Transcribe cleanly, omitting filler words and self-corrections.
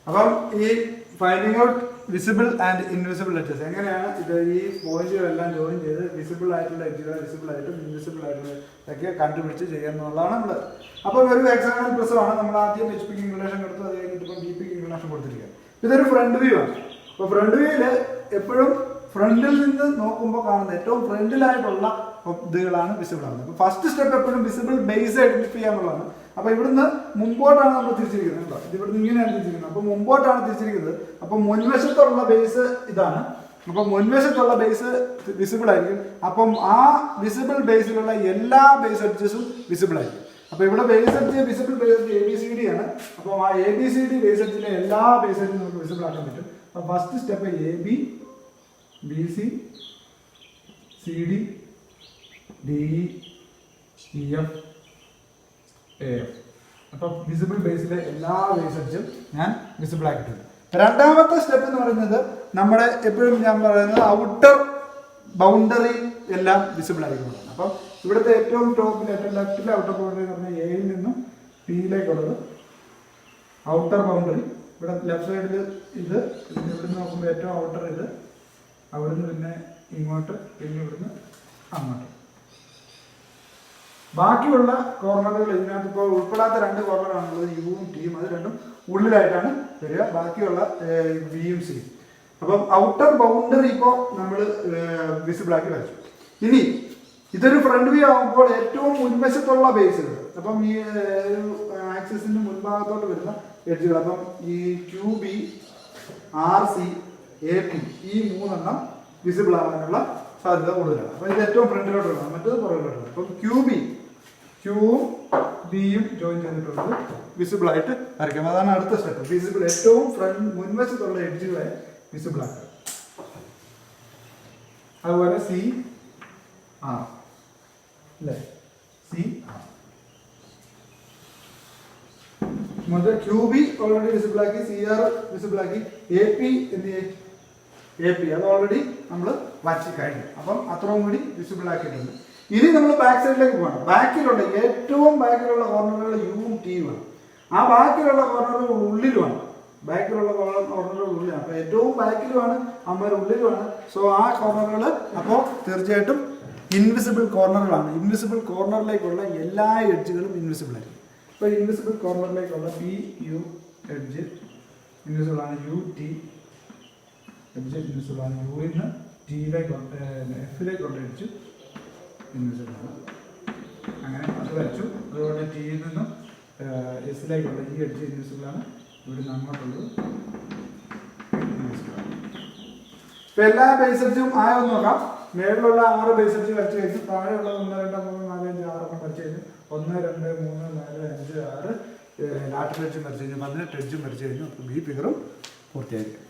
അപ്പം ഈ finding out visible and invisible edges എങ്ങനെയാണ് ഇത് ഈ പോയിന്റുകളെല്ലാം ജോയിൻ ചെയ്ത് വിസിബിൾ ആയിട്ടുള്ള എഡ്ജുകൾ വിസിബിൾ ആയിട്ടും ഇൻവിസിബിൾ ആയിട്ടുള്ള ഒക്കെ കണ്ടുപിടിച്ച് ചെയ്യാന്നുള്ളതാണ് നമ്മൾ. അപ്പോൾ ഒരു എക്സാമ്പിൾ പ്രശ്നമാണ്. നമ്മൾ ആദ്യം എച്ച് പിക്ക് ഇൻക്ലിനേഷൻ കൊടുത്തു, അത് കഴിഞ്ഞിട്ട് ഇപ്പോൾ ബി പിക്ക് ഇൻക്ലിനേഷൻ കൊടുത്തിരിക്കുക. ഇതൊരു ഫ്രണ്ട് വ്യൂ ആണ്. അപ്പോൾ ഫ്രണ്ട് വ്യൂവിൽ എപ്പോഴും ഫ്രണ്ടിൽ നിന്ന് നോക്കുമ്പോൾ കാണുന്ന ഏറ്റവും ഫ്രണ്ടിലായിട്ടുള്ള ഇതുകളാണ് വിസിബിൾ ആവുന്നത്. അപ്പോൾ ഫസ്റ്റ് സ്റ്റെപ്പ് എപ്പോഴും വിസിബിൾ ബേസ് ഐഡന്റിഫൈ ചെയ്യാന്നുള്ളതാണ്. അപ്പോൾ ഇവിടുന്ന് മുമ്പോട്ടാണ് നമ്മൾ തിരിച്ചിരിക്കുന്നത് കേട്ടോ. ഇത് ഇവിടുന്ന് ഇങ്ങനെയാണ് തിരിച്ചിരിക്കുന്നത്. അപ്പോൾ മുമ്പോട്ടാണ് തിരിച്ചിരിക്കുന്നത്. അപ്പോൾ മുൻവശത്തുള്ള ബേസ് ഇതാണ്. അപ്പം മുൻവശത്തുള്ള ബേസ് വിസിബിൾ ആയിരിക്കും. അപ്പം ആ വിസിബിൾ ബേസിലുള്ള എല്ലാ ബേസ് എഡ്ജസും വിസിബിൾ ആയിരിക്കും. അപ്പോൾ ഇവിടെ base edge visible base edge ABCD ആണ്. അപ്പം ആ ABCD ബേസ് എഡ്ജിലെ എല്ലാ ബേസ് എഡ്ജും നമുക്ക് വിസിബിൾ ആക്കാൻ പറ്റും. അപ്പം first step AB BC CD DE EF AF. അപ്പം വിസിബിൾ ബേസിലെ എല്ലാ ബേസ് എഡ്ജും ഞാൻ വിസിബിൾ ആക്കിയിട്ടുണ്ട്. രണ്ടാമത്തെ സ്റ്റെപ്പ് എന്ന് പറയുന്നത് നമ്മുടെ എപ്പോഴും ഞാൻ പറയുന്നത് ഔട്ടർ ബൗണ്ടറി എല്ലാം വിസിബിൾ ആയിരിക്കുന്നതാണ്. അപ്പം ഇവിടുത്തെ ഏറ്റവും ടോപ്പിൽ ഏറ്റവും ലെഫ്റ്റിലെ ഔട്ടർ ബൗണ്ടറി എന്ന് പറഞ്ഞാൽ എയിൽ നിന്നും പിയിലേക്കുള്ളത് ഔട്ടർ ബൗണ്ടറി. ഇവിടെ ലെഫ്റ്റ് സൈഡിൽ ഇത്, ഇവിടുന്ന് നോക്കുമ്പോൾ ഏറ്റവും ഔട്ടർ ഇത്, അവിടുന്ന് പിന്നെ ഇങ്ങോട്ട്, പിന്നെ ഇവിടുന്ന് അങ്ങോട്ട്. ബാക്കിയുള്ള കോർണറുകൾ ഇതിനകത്ത് ഇപ്പോൾ ഉൾപ്പെടാത്ത 2 കോർണറാണുള്ളത്, യുവും ടിയും. അത് രണ്ടും ഉള്ളിലായിട്ടാണ് വരിക. ബാക്കിയുള്ള ബിയും സിയും. അപ്പം ഔട്ടർ ബൗണ്ടറി ഇപ്പോൾ നമ്മൾ വിസിബിൾ ആക്കി വരച്ചു. ഇനി ഇതൊരു ഫ്രണ്ട് വ്യൂ ആകുമ്പോൾ ഏറ്റവും മുൻവശത്തുള്ള ബേസുകൾ, അപ്പം ഈ ആക്സിസിന്റെ മുൻഭാഗത്തോട്ട് വരുന്ന എഡ്ജുകൾ, അപ്പം ഈ QB RC AP ഈ 3 വിസിബിൾ ആവാനുള്ള സാധ്യത കൂടുതലാണ്. അപ്പം ഇത് ഏറ്റവും ഫ്രണ്ടിലോട്ട് വരണം, മറ്റേത് പുറകിലോട്ട്. അപ്പം ക്യൂവും ബിയും ജോയിൻ ചെയ്തിട്ടുള്ളത് വിസിബിൾ ആയിട്ട് വരയ്ക്കാം. അതാണ് അടുത്ത സ്റ്റെപ്പ്. വിസിബിൾ ഏറ്റവും മുൻവശത്തുള്ള എഡ്ജുകളെ വിസിബിൾ ആക്കുക. അതുപോലെ CR അല്ലേ, CR. QB ഓൾറെഡി വിസിബിൾ ആക്കി, CR വിസിബിൾ ആക്കി, AP അത് ഓൾറെഡി നമ്മൾ വരച്ച് കഴിഞ്ഞു. അപ്പം അത്രയും കൂടി വിസിബിൾ ആക്കിയിട്ടുണ്ട്. ഇനി നമ്മൾ ബാക്ക് സൈഡിലേക്ക് പോകണം. ബാക്കിലുള്ള ഏറ്റവും ബാക്കിലുള്ള കോർണറുകൾ യുവും ടിയുമാണ്. ആ ബാക്കിലുള്ള കോർണറുകൾ ഉള്ളിലുമാണ്. ബാക്കിലുള്ള കോർണറുകൾ ഉള്ളിലാണ്. അപ്പോൾ ഏറ്റവും ബാക്കിലുമാണ്, അമ്മ ഉള്ളിലുമാണ്. സോ ആ കോർണറുകൾ അപ്പോൾ തീർച്ചയായിട്ടും ഇൻവിസിബിൾ കോർണറുകളാണ്. ഇൻവിസിബിൾ കോർണറിലേക്കുള്ള എല്ലാ എഡ്ജുകളും ഇൻവിസിബിൾ ആയിരിക്കും. ഇപ്പോൾ ഇൻവിസിബിൾ കോർണറിലേക്കുള്ള BU എഡ്ജ് ഇൻവിസിബിൾ ആണ്, UT എഡ്ജ് ഇൻവിസിബിൾ ആണ്, യുവിന്ന് ടിയിലേക്കുള്ള Fയിലേക്കുള്ള എഡ്ജ് ഇൻവിസിബിൾ ആണ്. അങ്ങനെ അത് വരച്ചു. അതുപോലെ ടിയിൽ നിന്നും എസിലേക്കുള്ള ഈ എഡ്ജ് ഇൻവിസിബിൾ ആണ്. ഇവിടെ അങ്ങോട്ടുള്ളത് ഇൻവിസിബിൾ ആണ്. ഇപ്പം എല്ലാ ബേസ് എഡ്ജും ആയൊന്ന് നോക്കാം. മേളിലുള്ള 6 ബേസ് എഡ്ജ് വരച്ച് കഴിഞ്ഞു. താഴെയുള്ള 1 2 3 4 5 6 വരച്ച് കഴിഞ്ഞു. 1 2 3 4 5 6 ലാറ്ററൽ എഡ്ജും വരച്ച് കഴിഞ്ഞു. 18 എഡ്ജും വരച്ച് കഴിഞ്ഞു. അപ്പോൾ ബി ഫിഗറും പൂർത്തിയായിരിക്കും.